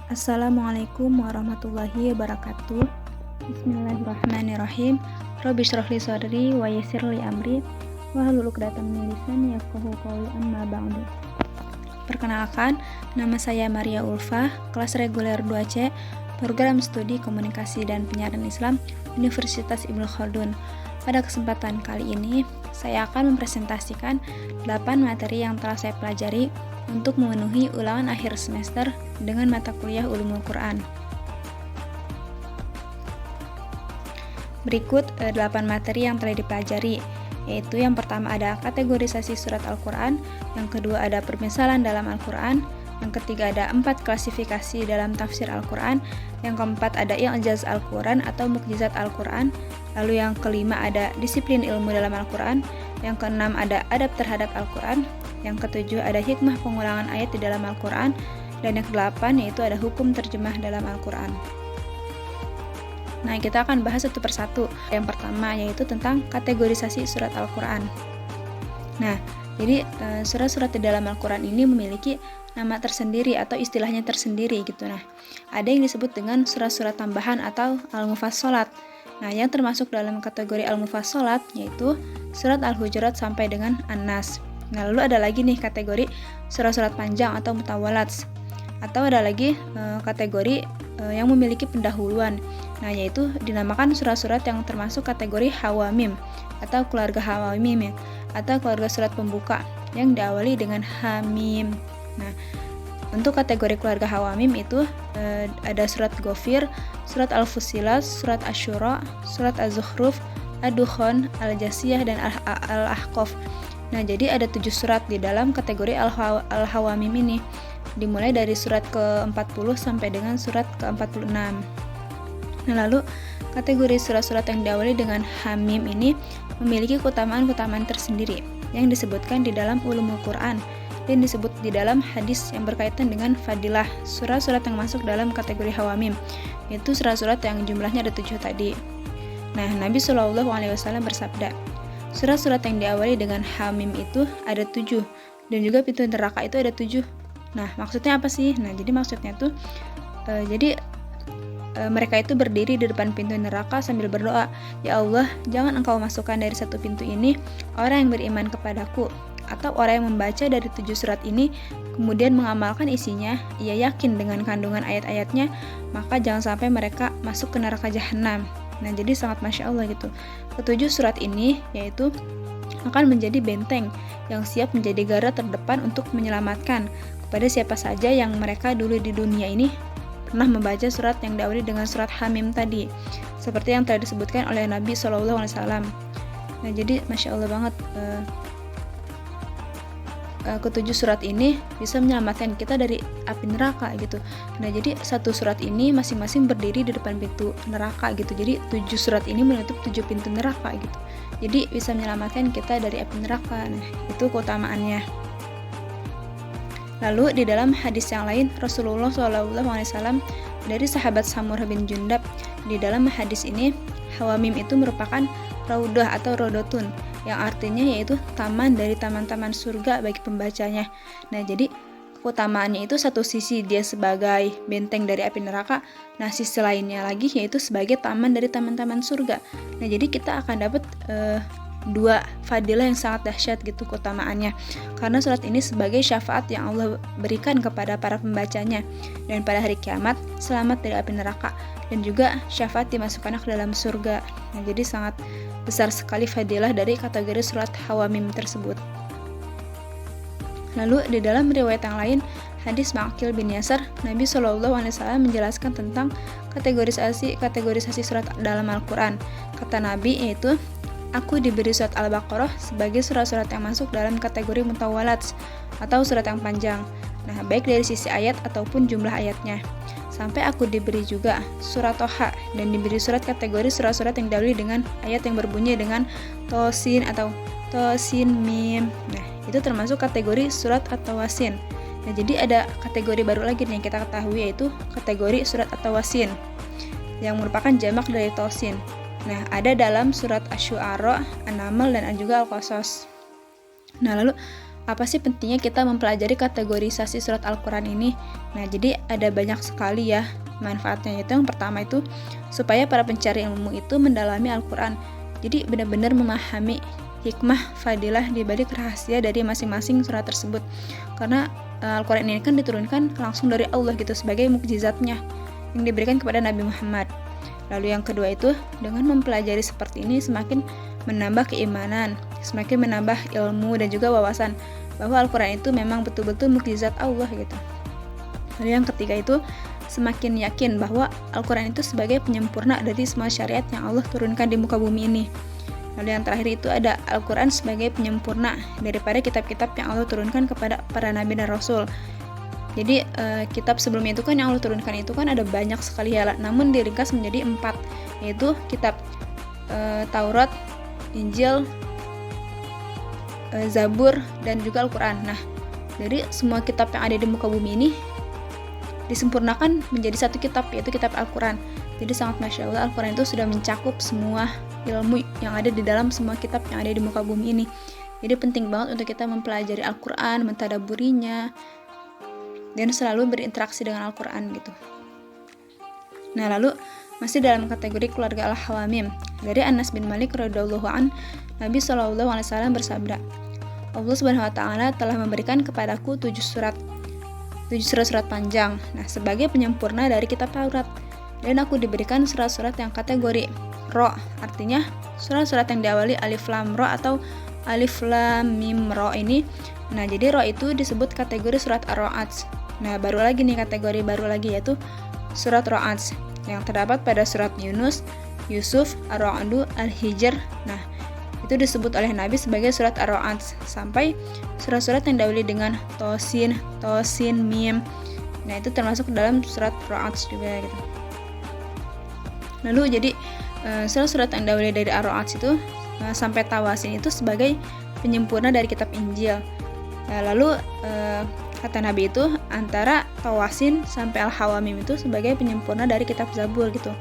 Assalamualaikum warahmatullahi wabarakatuh. Bismillahirrahmanirrahim. Rabbi shrah li sadri wa yassir li amri wahlul 'uqdatam min lisani yafqahu qawli, amma ba'du. Perkenalkan, nama saya Maria Ulfa, kelas reguler 2C, program studi komunikasi dan penyiaran Islam, Universitas Ibnu Khaldun. Pada kesempatan kali ini, saya akan mempresentasikan 8 materi yang telah saya pelajari untuk memenuhi ulangan akhir semester dengan mata kuliah Ulumul Quran. Berikut 8 materi yang telah dipelajari, yaitu yang pertama ada kategorisasi surat Al-Quran, yang kedua ada permisalan dalam Al-Quran, yang ketiga ada 4 klasifikasi dalam tafsir Al-Quran, yang keempat ada i'jaz Al-Quran atau mukjizat Al-Quran, lalu yang kelima ada disiplin ilmu dalam Al-Quran, yang keenam ada adab terhadap Al-Quran, yang ketujuh ada hikmah pengulangan ayat di dalam Al-Quran, dan yang kedelapan yaitu ada hukum terjemah dalam Al-Quran. Nah, kita akan bahas satu persatu. Yang pertama yaitu tentang kategorisasi surat Al-Quran. Nah, jadi surat-surat di dalam Al-Quran ini memiliki nama tersendiri atau istilahnya tersendiri gitu. Nah, ada yang disebut dengan surat-surat tambahan atau al-mufassalat. Nah, yang termasuk dalam kategori al-mufassalat yaitu surat Al-Hujurat sampai dengan An-Nas. Nah, lalu ada lagi nih kategori surat-surat panjang atau mutawalats. Atau ada lagi kategori yang memiliki pendahuluan. Nah, yaitu dinamakan surat-surat yang termasuk kategori hawamim atau keluarga hawamim ya, atau keluarga surat pembuka yang diawali dengan hamim. Nah, untuk kategori keluarga hawamim itu ada surat Ghafir, surat Al-Fussilat, surat Asy-Syura, surat Az-Zukhruf, Ad-Dukhan, Al-Jasiyah, dan Al-Ahqaf. Nah, jadi ada 7 surat di dalam kategori Al-Hawamim ini, dimulai dari surat ke-40 sampai dengan surat ke-46. Nah, lalu kategori surat-surat yang diawali dengan hamim ini memiliki keutamaan-keutamaan tersendiri yang disebutkan di dalam Ulumul Quran dan disebut di dalam hadis yang berkaitan dengan fadilah surat-surat yang masuk dalam kategori hawamim, yaitu surat-surat yang jumlahnya ada 7 tadi. Nah, Nabi SAW bersabda, surat-surat yang diawali dengan hamim itu ada 7, dan juga pintu neraka itu ada 7. Nah, maksudnya apa sih? Nah, jadi maksudnya tuh mereka itu berdiri di depan pintu neraka sambil berdoa, "Ya Allah, jangan Engkau masukkan dari satu pintu ini orang yang beriman kepadaku." Atau orang yang membaca dari 7 surat ini kemudian mengamalkan isinya, ia yakin dengan kandungan ayat-ayatnya, maka jangan sampai mereka masuk ke neraka jahanam. Nah, jadi sangat Masya Allah gitu. Ketujuh surat ini yaitu akan menjadi benteng yang siap menjadi garda terdepan untuk menyelamatkan kepada siapa saja yang mereka dulu di dunia ini pernah membaca surat yang diawali dengan surat Hamim tadi, seperti yang telah disebutkan oleh Nabi SAW. Nah, jadi Masya Allah banget, ketujuh surat ini bisa menyelamatkan kita dari api neraka gitu. Nah, jadi satu surat ini masing-masing berdiri di depan pintu neraka gitu. Jadi 7 surat ini menutup 7 pintu neraka gitu. Jadi bisa menyelamatkan kita dari api neraka. Nah, itu keutamaannya. Lalu di dalam hadis yang lain, Rasulullah SAW dari sahabat Samurah bin Jundab, di dalam hadis ini hawamim itu merupakan raudah atau rodotun, yang artinya yaitu taman dari taman-taman surga bagi pembacanya. Nah, jadi keutamaannya itu satu sisi dia sebagai benteng dari api neraka, nah sisi lainnya lagi yaitu sebagai taman dari taman-taman surga. Nah, jadi kita akan dapat 2 fadilah yang sangat dahsyat gitu keutamaannya, karena surat ini sebagai syafaat yang Allah berikan kepada para pembacanya, dan pada hari kiamat selamat dari api neraka, dan juga syafaat dimasukkan ke dalam surga. Nah, jadi sangat besar sekali fadilah dari kategori surat hawamim tersebut. Lalu di dalam riwayat yang lain, hadis Ma'qil bin Yasar, Nabi SAW menjelaskan tentang kategorisasi surat dalam Al-Quran. Kata Nabi yaitu, aku diberi surat Al-Baqarah sebagai surat-surat yang masuk dalam kategori mutawalats atau surat yang panjang. Nah, baik dari sisi ayat ataupun jumlah ayatnya. Sampai aku diberi juga surat Toha dan diberi surat kategori surat-surat yang diawali dengan ayat yang berbunyi dengan tosin atau tosin mim. Nah, itu termasuk kategori surat at-tawasin. Nah, jadi ada kategori baru lagi yang kita ketahui, yaitu kategori surat at-tawasin yang merupakan jamak dari tosin. Nah, ada dalam surat Asy-Syu'ara, An-Naml, dan juga Al-Qasas. Nah, lalu apa sih pentingnya kita mempelajari kategorisasi surat Al-Quran ini? Nah, jadi ada banyak sekali ya manfaatnya. Itu yang pertama itu supaya para pencari ilmu itu mendalami Al-Quran. Jadi benar-benar memahami hikmah, fadilah di balik rahasia dari masing-masing surat tersebut. Karena Al-Quran ini kan diturunkan langsung dari Allah gitu sebagai mukjizatnya yang diberikan kepada Nabi Muhammad. Lalu yang kedua itu dengan mempelajari seperti ini semakin menambah keimanan, semakin menambah ilmu dan juga wawasan bahwa Al-Quran itu memang betul-betul mukjizat Allah gitu. Lalu yang ketiga itu semakin yakin bahwa Al-Quran itu sebagai penyempurna dari semua syariat yang Allah turunkan di muka bumi ini. Lalu yang terakhir itu ada Al-Quran sebagai penyempurna daripada kitab-kitab yang Allah turunkan kepada para nabi dan rasul. Jadi kitab sebelumnya itu kan yang Allah turunkan itu kan ada banyak sekali ya, namun diringkas menjadi 4, yaitu kitab Taurat, Injil, Zabur, dan juga Al-Quran. Nah, dari semua kitab yang ada di muka bumi ini disempurnakan menjadi satu kitab, yaitu kitab Al-Quran. Jadi sangat Masya Allah, Al-Quran itu sudah mencakup semua ilmu yang ada di dalam semua kitab yang ada di muka bumi ini. Jadi penting banget untuk kita mempelajari Al-Quran, mentadaburinya, dan selalu berinteraksi dengan Al-Quran gitu. Nah, lalu masih dalam kategori keluarga Al-Hawamim, dari Anas bin Malik radhiyallahu an, Nabi SAW bersabda, Allah Subhanahu wa taala telah memberikan kepadaku 7 surat panjang, nah sebagai penyempurna dari kitab Taurat, dan aku diberikan surat-surat yang kategori Ro, artinya surat-surat yang diawali alif lam ro atau alif lam mim ro ini. Nah, jadi Ro itu disebut kategori surat Ar-Ra'd. Nah, baru lagi nih kategori baru lagi yaitu surat Ra'd yang terdapat pada surat Yunus, Yusuf, Ar-Ra'd, Al-Hijr. Nah, itu disebut oleh Nabi sebagai surat Ar-Ra'd, sampai surat-surat yang diawali dengan Tosin, Mim. Nah, itu termasuk dalam surat Ra'd juga gitu. Lalu jadi surat-surat yang diawali dari Ar-Ra'd itu sampai Tawasin itu sebagai penyempurna dari kitab Injil. Lalu kata Nabi itu antara Tawasin sampai Al-Hawamim itu sebagai penyempurna dari kitab Zabur gitu.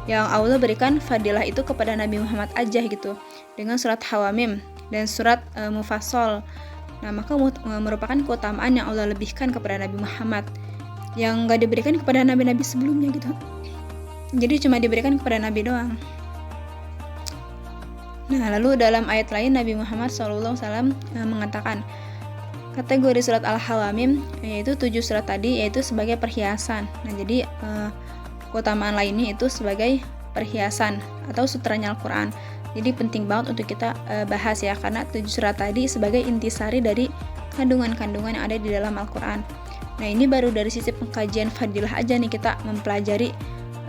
Yang Allah berikan fadilah itu kepada Nabi Muhammad aja gitu, dengan surat Hawamim dan surat Mufassal. Nah, maka merupakan keutamaan yang Allah lebihkan kepada Nabi Muhammad yang gak diberikan kepada nabi-nabi sebelumnya gitu. Jadi cuma diberikan kepada Nabi doang. Nah, lalu dalam ayat lain Nabi Muhammad SAW mengatakan kategori surat Al-Hawamim yaitu 7 surat tadi yaitu sebagai perhiasan. Nah, jadi keutamaan lainnya itu sebagai perhiasan atau sutranya Al-Quran. Jadi penting banget untuk kita bahas ya, karena 7 surat tadi sebagai intisari dari kandungan-kandungan yang ada di dalam Al-Quran. Nah, ini baru dari sisi pengkajian fadilah aja nih kita mempelajari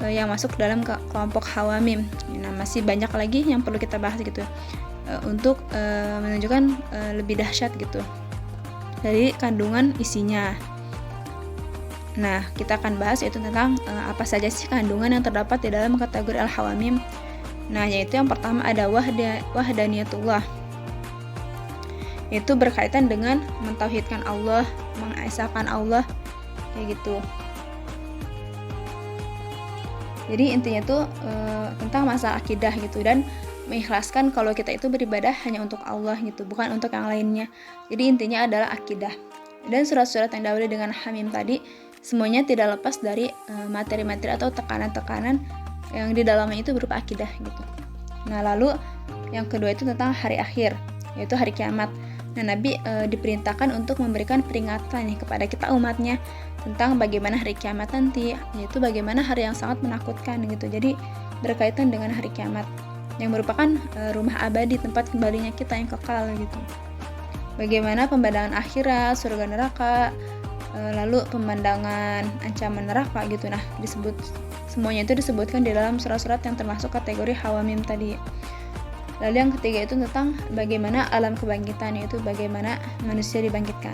yang masuk dalam kelompok Hawamim. Nah, masih banyak lagi yang perlu kita bahas gitu untuk menunjukkan lebih dahsyat gitu dari kandungan isinya. Nah, kita akan bahas yaitu tentang apa saja sih kandungan yang terdapat di dalam kategori Al-Hawamim. Nah, yaitu yang pertama ada wahdaniyatullah, yaitu berkaitan dengan mentauhidkan Allah, mengesahkan Allah kayak gitu. Jadi intinya tuh tentang masalah akidah gitu, dan mengikhlaskan kalau kita itu beribadah hanya untuk Allah gitu, bukan untuk yang lainnya. Jadi intinya adalah akidah. Dan surat-surat yang diawali dengan Hamim tadi semuanya tidak lepas dari materi-materi atau tekanan-tekanan yang di dalamnya itu berupa akidah gitu. Nah, lalu yang kedua itu tentang hari akhir, yaitu hari kiamat. Nah, Nabi diperintahkan untuk memberikan peringatan nih kepada kita umatnya tentang bagaimana hari kiamat nanti, yaitu bagaimana hari yang sangat menakutkan gitu. Jadi berkaitan dengan hari kiamat yang merupakan rumah abadi, tempat kembalinya kita yang kekal gitu. Bagaimana pemandangan akhirat, surga neraka, lalu pemandangan ancaman neraka gitu. Nah, semuanya itu disebutkan di dalam surat-surat yang termasuk kategori Hawamim tadi. Lalu yang ketiga itu tentang bagaimana alam kebangkitan, yaitu bagaimana manusia dibangkitkan.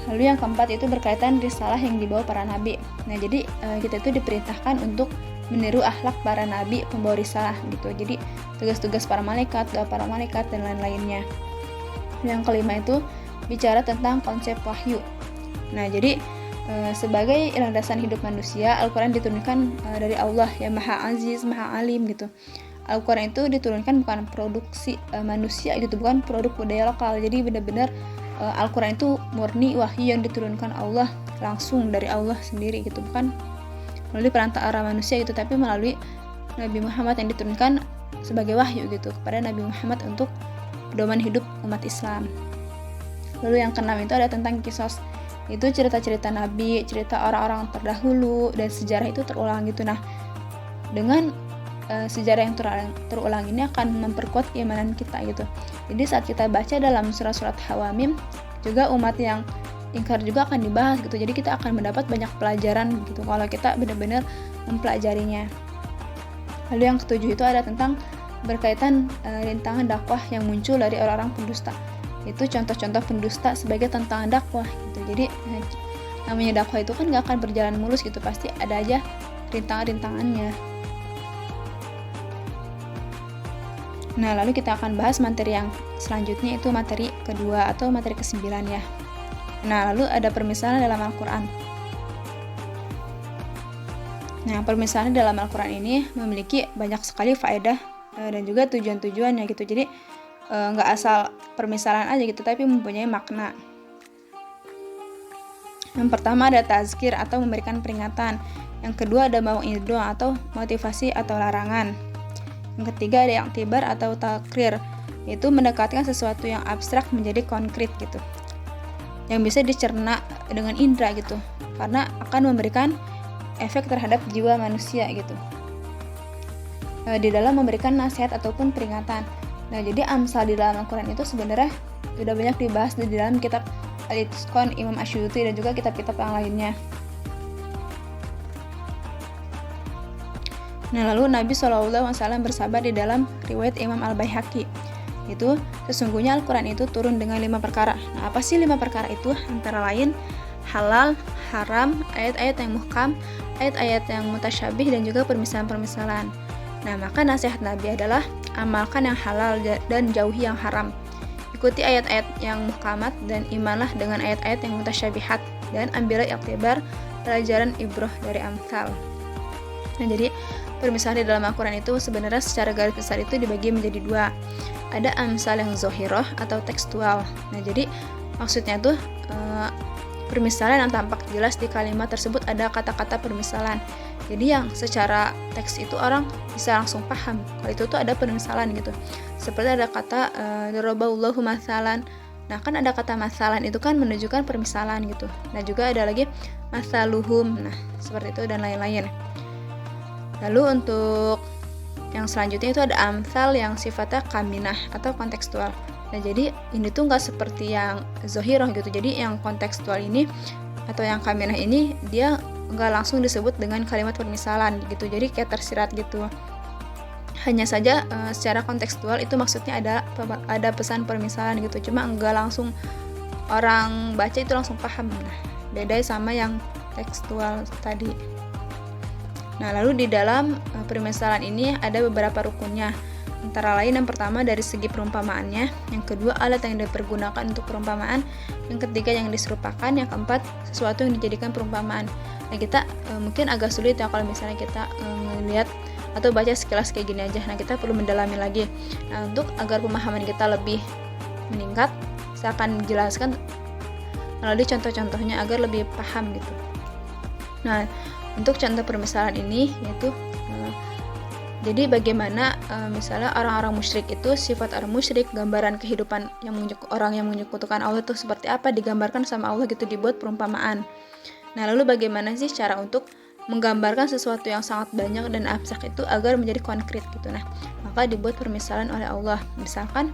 Lalu yang keempat itu berkaitan risalah yang dibawa para nabi. Nah, jadi kita itu diperintahkan untuk meniru akhlak para nabi pembawa risalah gitu. Jadi tugas-tugas para malaikat, doa para malaikat, dan lain-lainnya. Yang kelima itu bicara tentang konsep wahyu. Nah, jadi sebagai landasan hidup manusia, Al-Quran diturunkan dari Allah yang Maha Aziz, Maha Alim gitu. Al-Quran itu diturunkan bukan produksi manusia gitu, bukan produk budaya lokal. Jadi benar-benar Al-Quran itu murni wahyu yang diturunkan Allah langsung dari Allah sendiri gitu, bukan melalui perantara manusia gitu, tapi melalui Nabi Muhammad yang diturunkan sebagai wahyu gitu kepada Nabi Muhammad untuk pedoman hidup umat Islam. Lalu yang keenam itu ada tentang kisos, itu cerita-cerita Nabi, cerita orang-orang terdahulu, dan sejarah itu terulang gitu. Nah, dengan sejarah yang terulang ini akan memperkuat keimanan kita gitu. Jadi saat kita baca dalam surat-surat Hawamim juga umat yang ingkar juga akan dibahas gitu. Jadi kita akan mendapat banyak pelajaran gitu kalau kita benar-benar mempelajarinya. Lalu yang ketujuh itu ada tentang berkaitan rintangan dakwah yang muncul dari orang-orang pendusta. Itu contoh-contoh pendusta sebagai tantangan dakwah gitu. Jadi namanya dakwah itu kan gak akan berjalan mulus gitu, pasti ada aja rintangan-rintangannya. Nah, lalu kita akan bahas materi yang selanjutnya, itu materi kedua atau materi ke-9 ya. Nah, lalu ada permisalan dalam Al-Quran. Nah, permisalan dalam Al-Quran ini memiliki banyak sekali faedah dan juga tujuan-tujuannya gitu. Jadi nggak asal permisalan aja gitu, tapi mempunyai makna. Yang pertama ada tazkir atau memberikan peringatan. Yang kedua ada mau'idhah atau motivasi atau larangan. Yang ketiga ada i'tibar atau takrir, yaitu mendekatkan sesuatu yang abstrak menjadi konkret gitu, yang bisa dicerna dengan indera gitu, karena akan memberikan efek terhadap jiwa manusia gitu di dalam memberikan nasihat ataupun peringatan. Nah, jadi amsal di dalam Al-Quran itu sebenarnya sudah banyak dibahas di dalam kitab Al-Itqan Imam Asyuti dan juga kitab-kitab yang lainnya. Nah, lalu Nabi SAW bersabda di dalam riwayat Imam Al-Baihaqi, itu sesungguhnya Al-Quran itu turun dengan 5 perkara. Nah, apa sih 5 perkara itu? Antara lain halal, haram, ayat-ayat yang muhkam, ayat-ayat yang mutasyabih, dan juga permisalan-permisalan. Nah, maka nasihat Nabi adalah amalkan yang halal dan jauhi yang haram. Ikuti ayat-ayat yang muhkamat dan imanlah dengan ayat-ayat yang mutasyabihat, dan ambillah iktibar, pelajaran ibrah dari amsal. Nah, jadi permisalan di dalam Al-Quran itu sebenarnya secara garis besar itu dibagi menjadi 2. Ada amsal yang zohiroh atau tekstual. Nah, jadi maksudnya tuh permisalan yang tampak jelas di kalimat tersebut ada kata-kata permisalan. Jadi yang secara teks itu orang bisa langsung paham kalau itu tuh ada permisalan gitu. Seperti ada kata daraballahu masalan. Nah, kan ada kata masalan itu kan menunjukkan permisalan gitu. Nah, juga ada lagi masaluhum. Nah, seperti itu dan lain-lain. Lalu untuk yang selanjutnya itu ada amsal yang sifatnya kaminah atau kontekstual. Nah, jadi ini tuh nggak seperti yang zohiroh gitu. Jadi yang kontekstual ini atau yang kaminah ini dia nggak langsung disebut dengan kalimat permisalan gitu. Jadi kayak tersirat gitu. Hanya saja secara kontekstual itu maksudnya ada pesan permisalan gitu. Cuma nggak langsung orang baca itu langsung paham. Nah, beda sama yang tekstual tadi. Nah, lalu di dalam permisalan ini ada beberapa rukunnya. Antara lain yang pertama dari segi perumpamaannya, yang kedua alat yang dipergunakan untuk perumpamaan, yang ketiga yang diserupakan, yang keempat sesuatu yang dijadikan perumpamaan. Nah, kita mungkin agak sulit ya kalau misalnya kita melihat atau baca sekilas kayak gini aja. Nah, kita perlu mendalami lagi. Nah, untuk agar pemahaman kita lebih meningkat, saya akan jelaskan melalui contoh-contohnya agar lebih paham gitu. Nah, untuk contoh permisalan ini yaitu jadi bagaimana misalnya orang-orang musyrik itu, sifat orang musyrik, gambaran kehidupan orang yang menyekutukan Allah itu seperti apa digambarkan sama Allah gitu, dibuat perumpamaan. Nah, lalu bagaimana sih cara untuk menggambarkan sesuatu yang sangat banyak dan abstrak itu agar menjadi konkret gitu. Nah, maka dibuat permisalan oleh Allah. Misalkan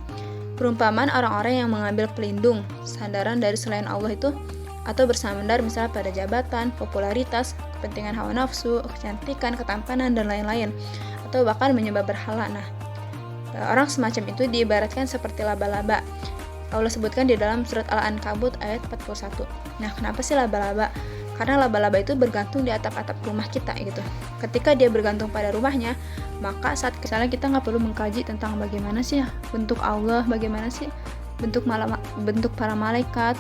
perumpamaan orang-orang yang mengambil pelindung, sandaran dari selain Allah itu, atau bersandar misalnya pada jabatan, popularitas, kepentingan hawa nafsu, kecantikan, ketampanan, dan lain-lain, atau bahkan menyembah berhala. Nah, orang semacam itu diibaratkan seperti laba-laba. Allah sebutkan di dalam surat Al-Ankabut ayat 41. Nah, kenapa sih laba-laba? Karena laba-laba itu bergantung di atap-atap rumah kita gitu. Ketika dia bergantung pada rumahnya, maka saat misalnya kita nggak perlu mengkaji tentang bagaimana sih bentuk Allah, bagaimana sih bentuk para malaikat,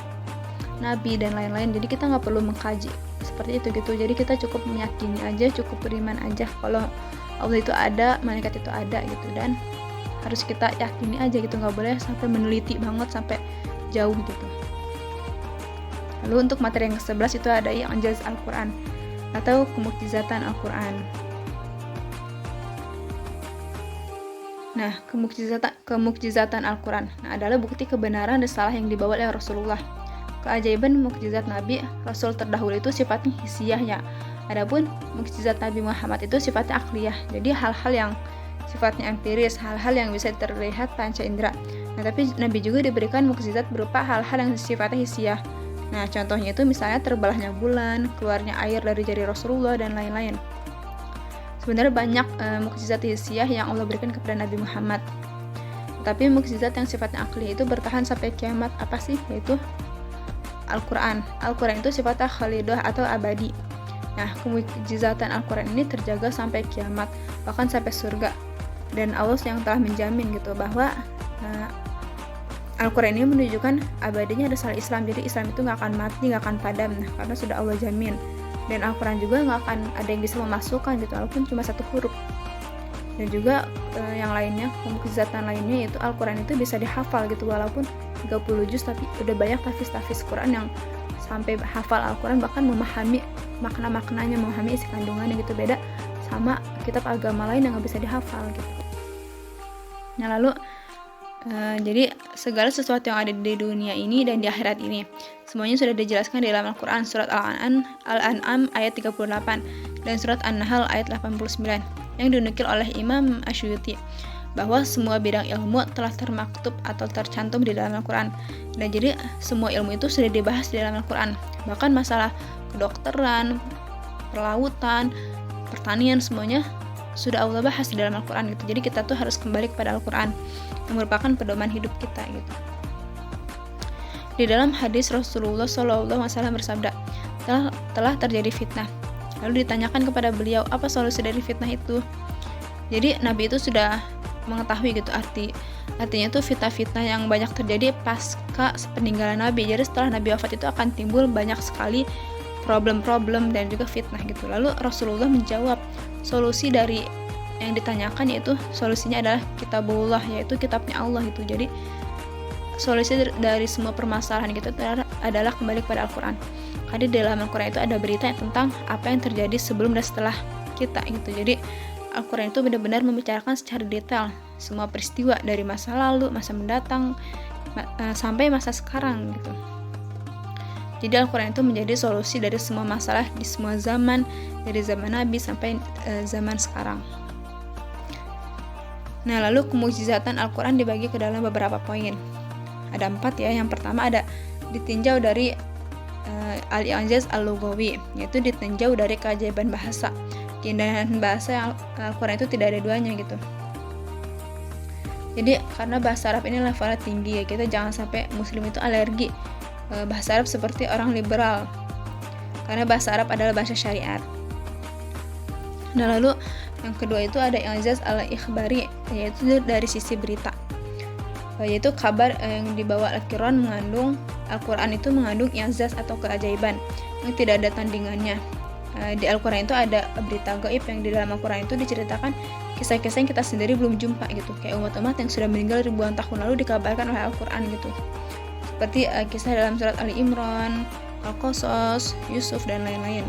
nabi, dan lain-lain. Jadi kita nggak perlu mengkaji seperti itu gitu. Jadi kita cukup meyakini aja, cukup beriman aja kalau Allah itu ada, malaikat itu ada gitu, dan harus kita yakini aja gitu, nggak boleh sampai meneliti banget sampai jauh gitu. Lalu untuk materi yang ke-11 itu ada i'jaz Al-Quran atau kemukjizatan Al-Quran. Nah, kemukjizatan Al-Quran adalah bukti kebenaran risalah yang dibawa oleh Rasulullah. Keajaiban mukjizat Nabi Rasul terdahulu itu sifatnya hisiah ya. Adapun mukjizat Nabi Muhammad itu sifatnya akliyah. Jadi hal-hal yang sifatnya empiris, hal-hal yang bisa terlihat panca indera. Nah, tapi Nabi juga diberikan mukjizat berupa hal-hal yang sifatnya hisiah. Nah, contohnya itu misalnya terbelahnya bulan, keluarnya air dari jari Rasulullah, dan lain-lain. Sebenarnya banyak mukjizat hisiah yang Allah berikan kepada Nabi Muhammad. Tapi mukjizat yang sifatnya akli itu bertahan sampai kiamat. Apa sih? Yaitu Al-Quran. Al-Quran itu sifatnya khalidah atau abadi. Nah, kemukjizatan Al-Quran ini terjaga sampai kiamat, bahkan sampai surga. Dan Allah yang telah menjamin gitu bahwa Al-Quran ini menunjukkan abadinya risalah Islam. Jadi Islam itu nggak akan mati, nggak akan padam, karena sudah Allah jamin. Dan Al-Quran juga nggak akan ada yang bisa memasukkan gitu, walaupun cuma satu huruf. Dan juga yang lainnya, kemukjizatan lainnya yaitu Al-Quran itu bisa dihafal gitu, walaupun 30 juz, tapi udah banyak tahfiz Quran yang sampai hafal Al-Quran, bahkan memahami makna-maknanya, memahami isi kandungannya gitu. Beda sama kitab agama lain yang nggak bisa dihafal gitu. Nah, lalu jadi segala sesuatu yang ada di dunia ini dan di akhirat ini semuanya sudah dijelaskan di dalam Al-Quran, surat Al-An'am ayat 38 dan surat An-Nahl ayat 89 yang dinukil oleh Imam Asyuyuti bahwa semua bidang ilmu telah termaktub atau tercantum di dalam Al-Quran. Dan jadi semua ilmu itu sudah dibahas di dalam Al-Quran. Bahkan masalah kedokteran, pelautan, pertanian, semuanya sudah Allah bahas di dalam Al-Quran gitu. Jadi kita tuh harus kembali kepada Al-Quran yang merupakan pedoman hidup kita gitu. Di dalam hadis Rasulullah SAW bersabda, telah terjadi fitnah. Lalu ditanyakan kepada beliau, apa solusi dari fitnah itu? Jadi Nabi itu sudah mengetahui gitu artinya tuh fitnah-fitnah yang banyak terjadi pasca peninggalan Nabi. Jadi setelah Nabi wafat itu akan timbul banyak sekali problem-problem dan juga fitnah gitu. Lalu Rasulullah menjawab, solusi dari yang ditanyakan yaitu solusinya adalah kitabullah, yaitu kitabnya Allah itu. Jadi solusi dari semua permasalahan gitu adalah kembali kepada Al-Quran. Karena di dalam Al-Quran itu ada berita tentang apa yang terjadi sebelum dan setelah kita gitu. Jadi Al-Quran itu benar-benar membicarakan secara detail semua peristiwa dari masa lalu, masa mendatang, sampai masa sekarang gitu. Jadi Al-Quran itu menjadi solusi dari semua masalah di semua zaman, dari zaman Nabi sampai zaman sekarang. Nah, lalu kemukjizatan Al-Quran dibagi ke dalam beberapa poin. Ada 4 ya. Yang pertama ada ditinjau dari al-i'jaz al-lughawi, yaitu ditinjau dari keajaiban bahasa. Keindahan bahasa Al-Quran itu tidak ada duanya gitu. Jadi karena bahasa Arab ini levelnya tinggi ya, kita jangan sampai muslim itu alergi bahasa Arab seperti orang liberal, karena bahasa Arab adalah bahasa syariat. Nah, lalu yang kedua itu ada i'jaz al-ikhbari, yaitu dari sisi berita, yaitu kabar yang dibawa Al-Quran Al-Quran itu mengandung i'jaz atau keajaiban yang tidak ada tandingannya. Di Al-Quran itu ada berita gaib yang di dalam Al-Quran itu diceritakan kisah-kisah yang kita sendiri belum jumpa gitu, kayak umat-umat yang sudah meninggal ribuan tahun lalu dikabarkan oleh Al-Quran gitu, seperti kisah dalam surat Ali Imran, Al-Qasas, Yusuf, dan lain-lain.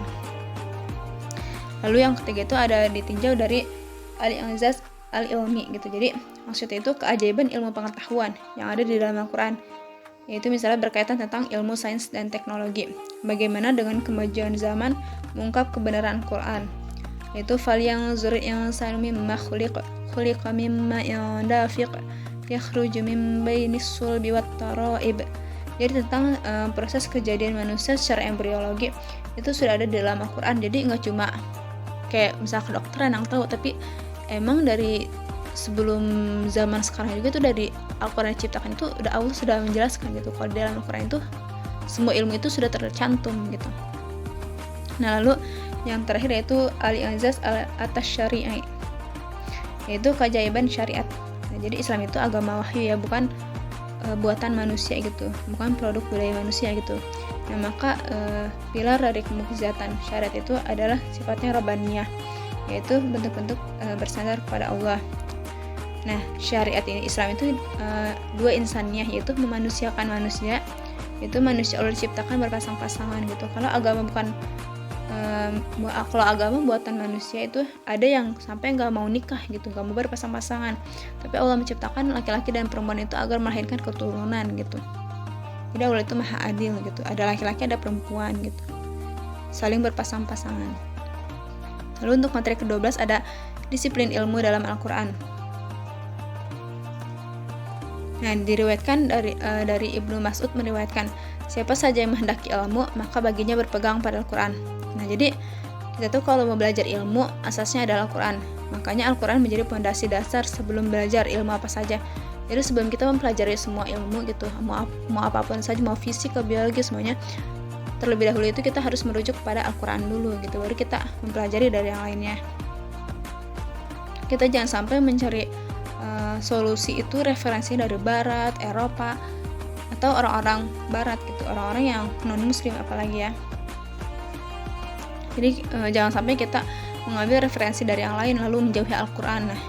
Lalu yang ketiga itu ada ditinjau dari al-i'jaz al-ilmi gitu. Jadi maksudnya itu keajaiban ilmu pengetahuan yang ada di dalam Al-Quran, yaitu misalnya berkaitan tentang ilmu sains dan teknologi. Bagaimana dengan kemajuan zaman mengungkap kebenaran Quran, yaitu falyanzur al-insanu mimma khuliqa mimma dafiq yakhruju min bainis sulbi wat tara'ib. Jadi tentang proses kejadian manusia secara embriologi itu sudah ada di dalam Al-Quran. Jadi nggak cuma kayak misal kedokteran yang tahu, tapi emang dari sebelum zaman sekarang juga itu dari Al-Quran diciptakan itu udah Allah sudah menjelaskan gitu. Kalau di dalam Al-Quran itu semua ilmu itu sudah tercantum gitu. Nah, lalu yang terakhir yaitu al-i'jaz al-syari'i, yaitu keajaiban syariat. Nah, jadi Islam itu agama wahyu ya, bukan buatan manusia gitu, bukan produk budaya manusia gitu. Nah, maka pilar dari kemukjizatan syariat itu adalah sifatnya rabbaniyah, yaitu bentuk-bentuk bersandar kepada Allah. Nah, syariat ini Islam itu dua insaniyah, yaitu memanusiakan manusia. Itu manusia Allah diciptakan berpasang-pasangan gitu. Kalau agama buatan manusia itu ada yang sampai nggak mau nikah gitu, nggak mau berpasang-pasangan. Tapi Allah menciptakan laki-laki dan perempuan itu agar melahirkan keturunan gitu. Jadi Allah itu maha adil gitu. Ada laki-laki, ada perempuan gitu, saling berpasang-pasangan. Lalu untuk materi ke-12 ada disiplin ilmu dalam Al-Quran. Nah, diriwayatkan dari Ibnu Mas'ud meriwayatkan, siapa saja yang menghendaki ilmu, maka baginya berpegang pada Al-Quran. Nah, jadi kita tuh kalau mau belajar ilmu, asasnya adalah Al-Quran. Makanya Al-Quran menjadi fondasi dasar sebelum belajar ilmu apa saja. Jadi sebelum kita mempelajari semua ilmu gitu, mau apapun saja, mau fisika, biologi, semuanya, terlebih dahulu itu kita harus merujuk kepada Al-Quran dulu gitu, baru kita mempelajari dari yang lainnya. Kita jangan sampai mencari solusi itu referensi dari Barat, Eropa, atau orang-orang Barat gitu, orang-orang yang non-Muslim apalagi ya. Jadi jangan sampai kita mengambil referensi dari yang lain lalu menjauhi Al-Quran. Nah,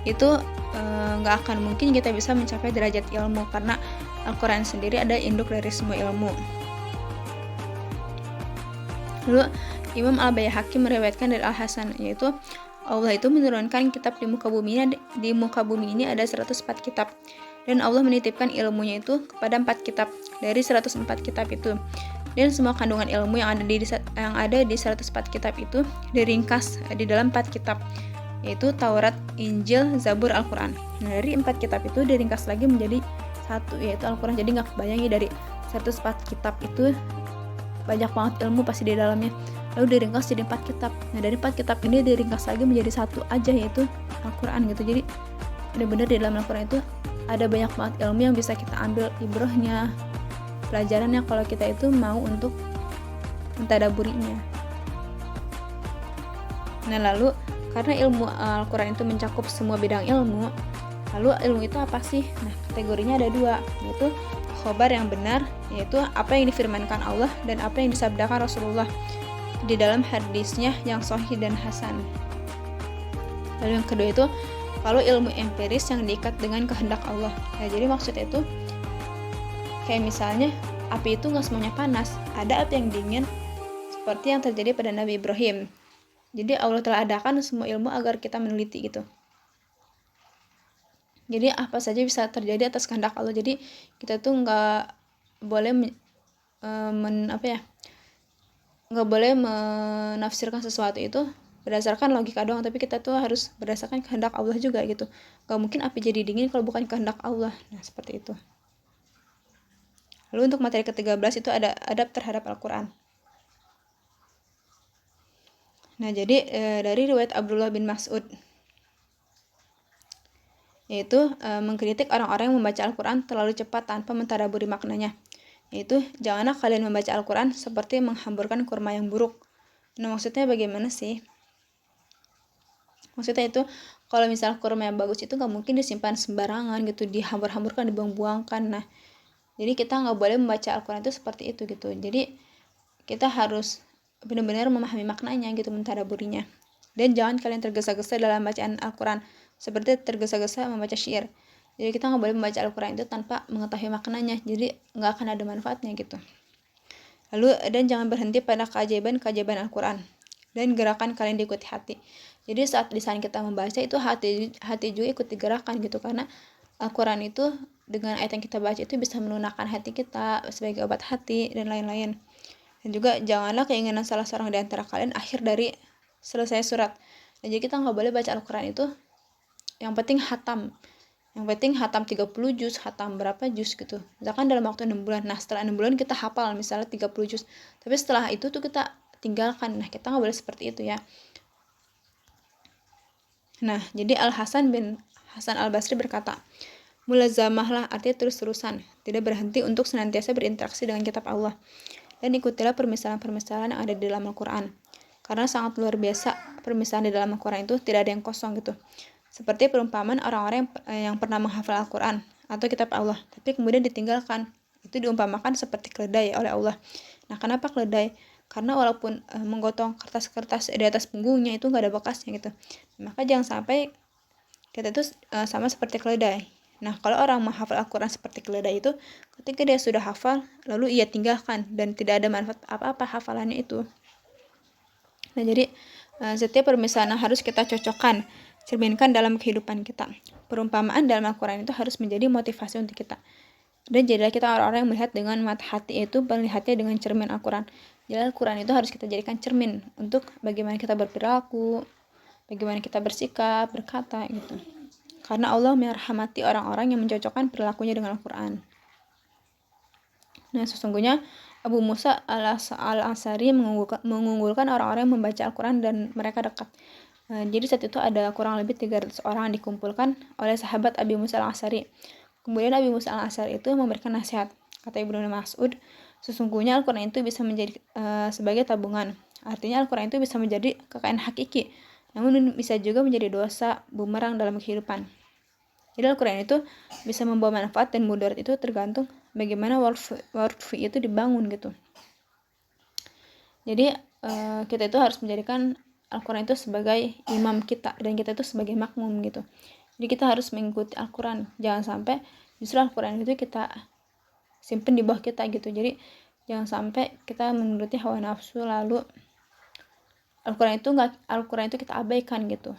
itu nggak akan mungkin kita bisa mencapai derajat ilmu, karena Al-Quran sendiri ada induk dari semua ilmu. Lalu Imam Al-Baihaqi meriwayatkan dari Al-Hasan, yaitu Allah itu menurunkan kitab di muka bumi ini ada 104 kitab, dan Allah menitipkan ilmunya itu kepada 4 kitab dari 104 kitab itu, dan semua kandungan ilmu yang ada di 104 kitab itu diringkas di dalam 4 kitab, yaitu Taurat, Injil, Zabur, Al-Quran. Nah, dari 4 kitab itu diringkas lagi menjadi satu, yaitu Al-Quran. Jadi nggak kebayang ya, dari 104 kitab itu banyak banget ilmu pasti di dalamnya, lalu diringkas jadi 4 kitab. Nah, dari 4 kitab ini diringkas lagi menjadi satu aja, yaitu Al-Quran gitu. Jadi benar-benar di dalam Al-Quran itu ada banyak banget ilmu yang bisa kita ambil ibrahnya, pelajarannya, kalau kita itu mau untuk mentadaburinya. Nah, lalu karena ilmu Al-Quran itu mencakup semua bidang ilmu, lalu ilmu itu apa sih? Nah, kategorinya ada 2, yaitu khobar yang benar, yaitu apa yang difirmankan Allah dan apa yang disabdakan Rasulullah di dalam hadisnya yang sahih dan hasan. Lalu yang kedua itu kalau ilmu empiris yang diikat dengan kehendak Allah. Nah, jadi maksudnya itu kayak misalnya api itu nggak semuanya panas, ada api yang dingin seperti yang terjadi pada Nabi Ibrahim. Jadi Allah telah adakan semua ilmu agar kita meneliti gitu. Jadi apa saja bisa terjadi atas kehendak Allah. Jadi kita tuh nggak boleh nggak boleh menafsirkan sesuatu itu berdasarkan logika doang, tapi kita tuh harus berdasarkan kehendak Allah juga gitu. Gak mungkin api jadi dingin kalau bukan kehendak Allah. Nah, seperti itu. Lalu untuk materi ke-13 itu ada adab terhadap Al-Quran. Nah, jadi dari riwayat Abdullah bin Mas'ud, yaitu mengkritik orang-orang yang membaca Al-Quran terlalu cepat tanpa mentadaburi maknanya. Yaitu, janganlah kalian membaca Al-Quran seperti menghamburkan kurma yang buruk. Nah, maksudnya bagaimana sih? Maksudnya itu, kalau misal kurma yang bagus itu gak mungkin disimpan sembarangan gitu, dihambur-hamburkan, dibuang-buangkan. Nah, jadi kita gak boleh membaca Al-Quran itu seperti itu gitu. Jadi kita harus benar-benar memahami maknanya gitu, mentadaburinya. Dan jangan kalian tergesa-gesa dalam bacaan Al-Quran, seperti tergesa-gesa membaca syair. Jadi kita nggak boleh membaca Al-Quran itu tanpa mengetahui maknanya, jadi nggak akan ada manfaatnya gitu. Lalu, dan jangan berhenti pada keajaiban Al-Quran dan gerakan kalian diikuti hati. Jadi saat lisan kita membaca itu hati juga ikut digerakkan gitu, karena Al-Quran itu dengan ayat yang kita baca itu bisa melunakkan hati kita sebagai obat hati dan lain-lain. Dan juga janganlah keinginan salah seorang di antara kalian akhir dari selesai surat. Dan jadi kita nggak boleh baca Al-Quran itu yang penting hatam. Yang penting hatam 30 juz, hatam berapa juz gitu. Misalkan dalam waktu 6 bulan. Nah, setelah 6 bulan kita hafal misalnya 30 juz. Tapi setelah itu tuh kita tinggalkan. Nah, kita nggak boleh seperti itu ya. Nah, jadi Al-Hasan bin Hasan Al-Basri berkata, mulazamahlah artinya terus-terusan, tidak berhenti untuk senantiasa berinteraksi dengan kitab Allah. Dan ikutilah permisalan-permisalan yang ada di dalam Al-Quran. Karena sangat luar biasa permisalan di dalam Al-Quran itu, tidak ada yang kosong gitu. Seperti perumpamaan orang-orang yang pernah menghafal Al-Quran atau kitab Allah, tapi kemudian ditinggalkan. Itu diumpamakan seperti keledai oleh Allah. Nah, kenapa keledai? karena walaupun menggotong kertas-kertas di atas punggungnya itu nggak ada bekasnya gitu. Maka jangan sampai kita itu sama seperti keledai. Nah, kalau orang menghafal Al-Quran seperti keledai itu, ketika dia sudah hafal, lalu ia tinggalkan dan tidak ada manfaat apa-apa hafalannya itu. Nah, jadi setiap permisalan harus kita cocokkan, cerminkan dalam kehidupan kita. Perumpamaan dalam Al-Quran itu harus menjadi motivasi untuk kita. Dan jadilah kita orang-orang yang melihat dengan mata hati, itu melihatnya dengan cermin Al-Quran. Jadi Al-Quran itu harus kita jadikan cermin untuk bagaimana kita berperilaku, bagaimana kita bersikap, berkata gitu. Karena Allah merahmati orang-orang yang mencocokkan perilakunya dengan Al-Quran. Nah, sesungguhnya Abu Musa al-Asy'ari mengunggulkan orang-orang yang membaca Al-Quran dan mereka dekat. Jadi saat itu ada kurang lebih 300 orang yang dikumpulkan oleh sahabat Abi Musa al-Asy'ari. Kemudian Abi Musa al-Asy'ari itu memberikan nasihat. Kata Ibnu Mas'ud, sesungguhnya Al-Quran itu bisa menjadi sebagai tabungan. Artinya Al-Quran itu bisa menjadi kekayaan hakiki, namun bisa juga menjadi dosa bumerang dalam kehidupan. Jadi Al-Quran itu bisa membawa manfaat dan mudarat itu tergantung bagaimana warfi itu dibangun gitu. Jadi kita itu harus menjadikan Al-Quran itu sebagai imam kita dan kita itu sebagai makmum gitu. Jadi kita harus mengikuti Al-Quran. Jangan sampai justru Al-Quran itu kita simpen di bawah kita gitu. Jadi jangan sampai kita menuruti hawa nafsu lalu Al-Quran itu kita abaikan gitu.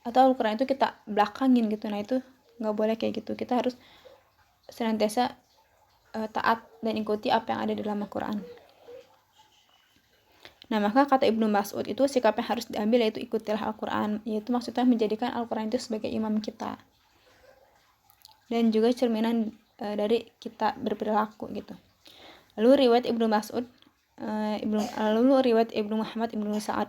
Atau Al-Quran itu kita belakangin gitu. Nah, itu nggak boleh kayak gitu. Kita harus senantiasa taat dan ikuti apa yang ada di dalam Al-Quran. Nah, maka kata Ibnu Mas'ud itu sikap yang harus diambil yaitu ikutilah Al-Quran, yaitu maksudnya menjadikan Al-Quran itu sebagai imam kita dan juga cerminan dari kita berperilaku gitu. Lalu riwayat Ibnu Mas'ud, riwayat Ibnu Muhammad Ibnu Sa'ad,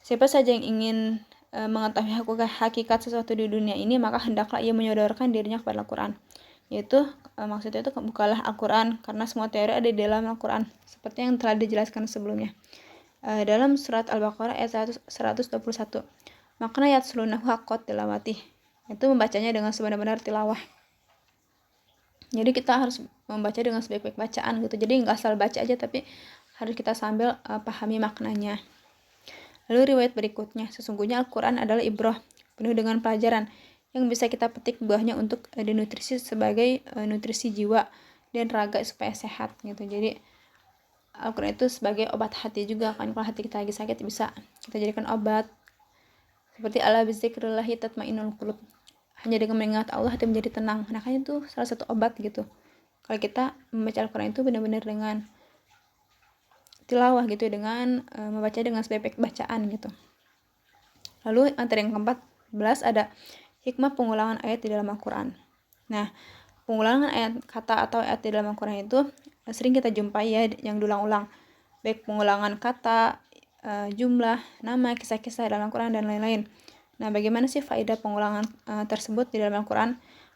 siapa saja yang ingin mengetahui hakikat sesuatu di dunia ini, maka hendaklah ia menyodorkan dirinya kepada Al-Quran. Yaitu maksudnya itu bukalah Al-Quran, karena semua teori ada di dalam Al-Quran seperti yang telah dijelaskan sebelumnya. Dalam surat Al-Baqarah ayat 121, makna yatslunahu haqqat tilawatih, itu membacanya dengan sebenar-benar tilawah. Jadi kita harus membaca dengan sebaik-baik bacaan gitu. Jadi nggak asal baca aja, tapi harus kita sambil pahami maknanya. Lalu riwayat berikutnya, sesungguhnya Al-Quran adalah ibrah, penuh dengan pelajaran yang bisa kita petik buahnya untuk dinutrisi sebagai nutrisi jiwa dan raga supaya sehat gitu. Jadi Al-Quran itu sebagai obat hati juga kan. Kalau hati kita lagi sakit bisa kita jadikan obat. Seperti ala bizikrillahi tatmainnul qulub. Hanya dengan mengingat Allah hati menjadi tenang. Nah, kan itu salah satu obat gitu. Kalau kita membaca Al-Quran itu benar-benar dengan tilawah gitu, dengan membaca dengan sebaik-baik bacaan gitu. Lalu antara yang ke-14 ada hikmah pengulangan ayat di dalam Al-Quran. Nah, pengulangan ayat kata atau ayat di dalam Al-Quran itu sering kita jumpai ya yang diulang-ulang. Baik pengulangan kata, jumlah, nama, kisah-kisah dalam Al-Quran dan lain-lain. Nah, bagaimana sih faedah pengulangan tersebut di dalam Al-Quran?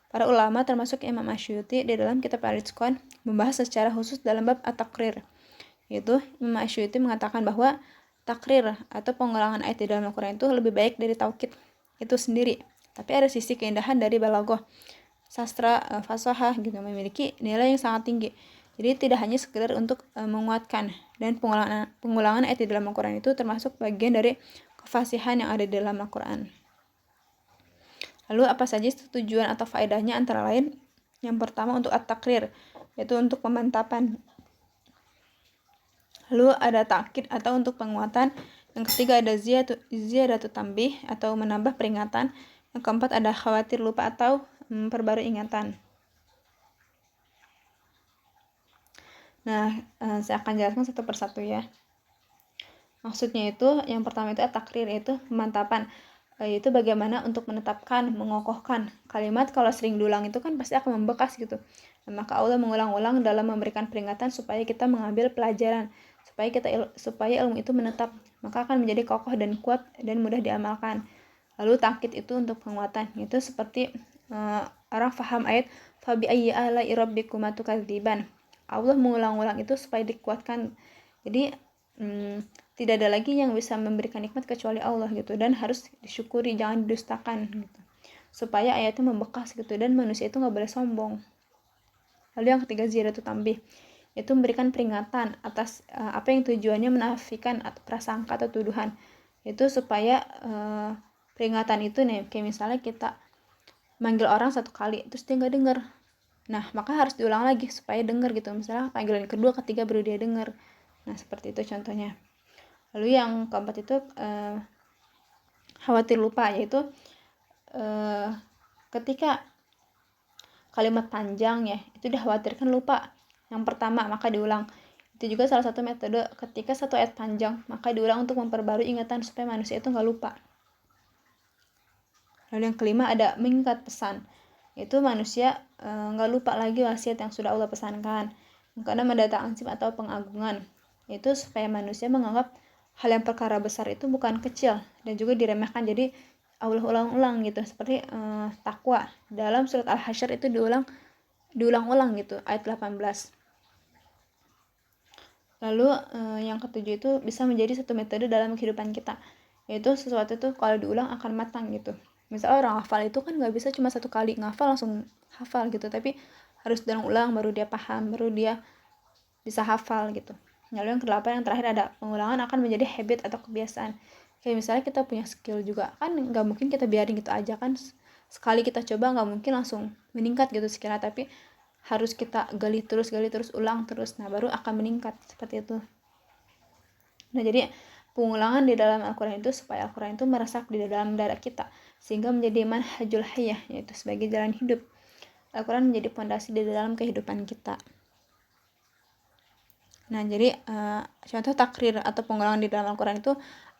Para ulama termasuk Imam Asy'uti di dalam kitab Al-Itqan membahas secara khusus dalam bab at-taqrir. Yaitu Imam Asy'uti mengatakan bahwa takrir atau pengulangan ayat di dalam Al-Quran itu lebih baik dari taukid itu sendiri. Tapi ada sisi keindahan dari balaghah, sastra fasahah gitu, memiliki nilai yang sangat tinggi. Jadi tidak hanya sekedar untuk menguatkan, dan pengulangan ayat di dalam Al-Quran itu termasuk bagian dari kefasihan yang ada di dalam Al-Quran. Lalu apa saja tujuan atau faedahnya? Antara lain, yang pertama untuk at-takrir, yaitu untuk pemantapan. Lalu ada takkid atau untuk penguatan. Yang ketiga ada ziyadatu tambih atau menambah peringatan. Yang keempat ada khawatir lupa atau memperbarui ingatan. Nah, saya akan jelaskan satu persatu ya. Maksudnya itu, yang pertama itu at-takrir, yaitu pemantapan. Yaitu bagaimana untuk menetapkan, mengokohkan kalimat. Kalau sering diulang itu kan pasti akan membekas gitu. Nah, maka Allah mengulang-ulang dalam memberikan peringatan supaya kita mengambil pelajaran, supaya ilmu itu menetap, maka akan menjadi kokoh dan kuat dan mudah diamalkan. Lalu takkid itu untuk penguatan, itu seperti orang faham ayat fabi ayyi ala'i rabbikuma tukadziban. Allah mengulang-ulang itu supaya dikuatkan. Jadi tidak ada lagi yang bisa memberikan nikmat kecuali Allah gitu, dan harus disyukuri, jangan didustakan gitu, supaya ayatnya membekas gitu, dan manusia itu nggak boleh sombong. Lalu yang ketiga ziyadatu tambih, yaitu memberikan peringatan atas apa yang tujuannya menafikan atau prasangka atau tuduhan. Itu supaya peringatan itu nih, kayak misalnya kita manggil orang satu kali terus dia nggak dengar, nah maka harus diulang lagi supaya dengar gitu. Misalnya panggilan kedua, ketiga baru dia dengar. Nah seperti itu contohnya. Lalu yang keempat itu khawatir lupa, yaitu ketika kalimat panjang ya itu dikhawatirkan lupa yang pertama, maka diulang. Itu juga salah satu metode ketika satu ayat panjang, maka diulang untuk memperbarui ingatan supaya manusia itu nggak lupa. Lalu yang kelima ada mengikat pesan, itu manusia nggak lupa lagi wasiat yang sudah Allah pesankan, karena mendatangkan sifat atau pengagungan, itu supaya manusia menganggap hal yang perkara besar itu bukan kecil dan juga diremehkan. Jadi Allah ulang-ulang gitu, seperti takwa dalam surat Al-Hasyr itu diulang-ulang gitu ayat 18. Lalu yang ketujuh itu bisa menjadi satu metode dalam kehidupan kita, yaitu sesuatu itu kalau diulang akan matang gitu. Misalnya orang hafal itu kan nggak bisa cuma satu kali ngafal langsung hafal gitu, tapi harus diulang baru dia paham, baru dia bisa hafal gitu. Lalu yang kedelapan, yang terakhir ada pengulangan akan menjadi habit atau kebiasaan. Kayak misalnya kita punya skill juga, kan nggak mungkin kita biarin gitu aja kan, sekali kita coba nggak mungkin langsung meningkat gitu skillnya, tapi harus kita gali terus, ulang terus, nah baru akan meningkat seperti itu. Nah jadi pengulangan di dalam Al-Quran itu supaya Al-Quran itu meresap di dalam dada kita sehingga menjadi manhajul hayah, yaitu sebagai jalan hidup. Al-Quran menjadi fondasi di dalam kehidupan kita. Nah jadi contoh takrir atau pengulangan di dalam Al-Quran itu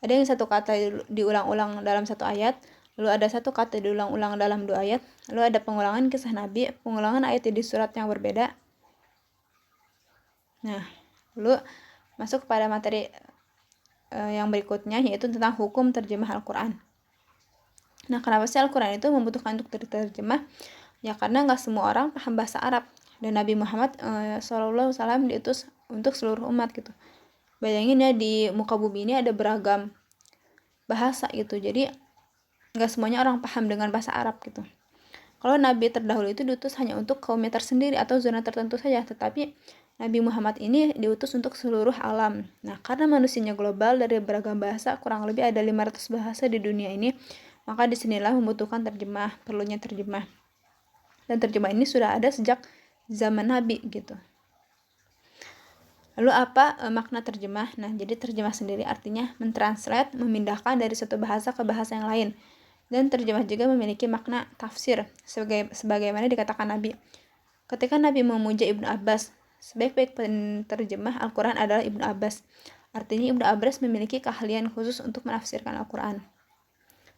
ada yang satu kata diulang-ulang dalam satu ayat, lalu ada satu kata diulang-ulang dalam 2 ayat, lalu ada pengulangan kisah Nabi, pengulangan ayat di surat yang berbeda. Nah, lalu masuk kepada materi yang berikutnya, yaitu tentang hukum terjemah Al-Quran. Nah, kenapa sih Al-Quran itu membutuhkan untuk diterjemah? Ya karena nggak semua orang paham bahasa Arab, dan Nabi Muhammad SAW diutus untuk seluruh umat gitu. Bayangin ya, di muka bumi ini ada beragam bahasa gitu, jadi nggak semuanya orang paham dengan bahasa Arab gitu. Kalau Nabi terdahulu itu diutus hanya untuk kaumnya tersendiri atau zona tertentu saja, tetapi Nabi Muhammad ini diutus untuk seluruh alam. Nah, karena manusianya global dari beragam bahasa, kurang lebih ada 500 bahasa di dunia ini, maka disinilah membutuhkan terjemah, perlunya terjemah. Dan terjemah ini sudah ada sejak zaman Nabi gitu. Lalu apa makna terjemah? Nah, jadi terjemah sendiri artinya mentranslate, memindahkan dari satu bahasa ke bahasa yang lain. Dan terjemah juga memiliki makna tafsir, sebagaimana dikatakan Nabi. Ketika Nabi memuja Ibnu Abbas, sebaik-baik penterjemah Al-Quran adalah Ibnu Abbas. Artinya Ibnu Abbas memiliki keahlian khusus untuk menafsirkan Al-Quran.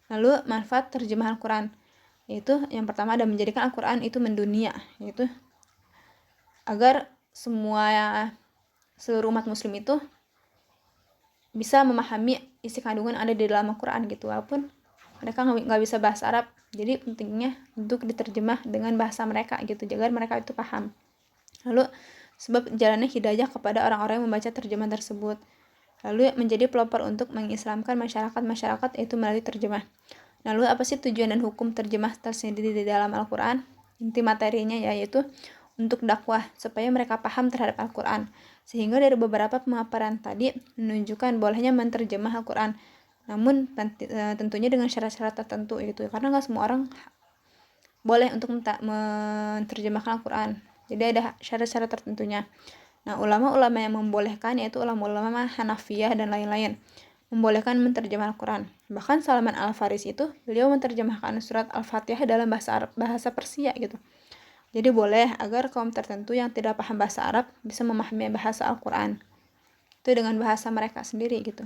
Lalu manfaat terjemah Al-Quran, yaitu yang pertama ada menjadikan Al-Quran itu mendunia, yaitu agar seluruh umat muslim itu bisa memahami isi kandungan ada di dalam Al-Quran gitu, walaupun mereka nggak bisa bahasa Arab. Jadi pentingnya untuk diterjemah dengan bahasa mereka gitu, agar mereka itu paham. Lalu sebab jalannya hidayah kepada orang-orang yang membaca terjemahan tersebut. Lalu menjadi pelopor untuk mengislamkan masyarakat itu melalui terjemah. Lalu apa sih tujuan dan hukum terjemah tersendiri di dalam Al-Quran? Inti materinya yaitu untuk dakwah supaya mereka paham terhadap Al-Quran. Sehingga dari beberapa pemaparan tadi menunjukkan bolehnya menterjemah Al-Quran, namun tentunya dengan syarat-syarat tertentu gitu, karena nggak semua orang boleh untuk menterjemahkan Al-Quran. Jadi ada syarat-syarat tertentunya. Nah, ulama-ulama yang membolehkan yaitu ulama-ulama Hanafiyah dan lain-lain, membolehkan menterjemah Al-Quran. Bahkan Salman Al-Farisi itu beliau menterjemahkan surat Al-Fatihah dalam bahasa Persia gitu. Jadi boleh agar kaum tertentu yang tidak paham bahasa Arab bisa memahami bahasa Al-Quran itu dengan bahasa mereka sendiri gitu.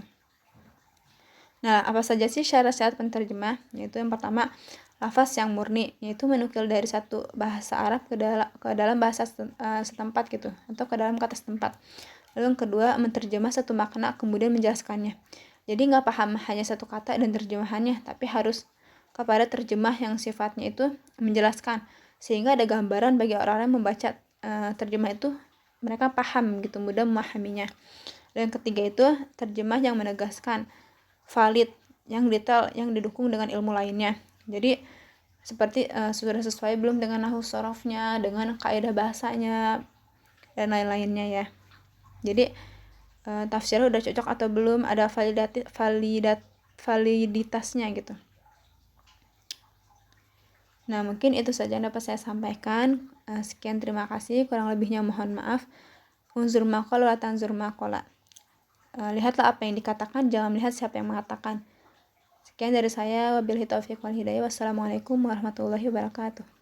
Nah, apa saja sih syarat-syarat penterjemah? Yaitu yang pertama, lafaz yang murni, yaitu menukil dari satu bahasa Arab ke dalam bahasa setempat gitu, atau ke dalam kata setempat. Lalu yang kedua, menterjemah satu makna kemudian menjelaskannya. Jadi nggak paham hanya satu kata dan terjemahannya, tapi harus kepada terjemah yang sifatnya itu menjelaskan, sehingga ada gambaran bagi orang-orang yang membaca terjemah itu, mereka paham gitu, mudah memahaminya. Dan yang ketiga itu terjemah yang menegaskan, valid, yang detail, yang didukung dengan ilmu lainnya. Jadi seperti sudah sesuai belum dengan nahwu sorofnya, dengan kaidah bahasanya, dan lain-lainnya ya. Jadi tafsirnya udah cocok atau belum, ada validitasnya gitu. Nah, mungkin itu saja yang dapat saya sampaikan. Sekian, terima kasih. Kurang lebihnya mohon maaf. Unzur maqal wa tanzur maqala. Lihatlah apa yang dikatakan, jangan melihat siapa yang mengatakan. Sekian dari saya. Wabillahi taufiq wal hidayah. Wassalamualaikum warahmatullahi wabarakatuh.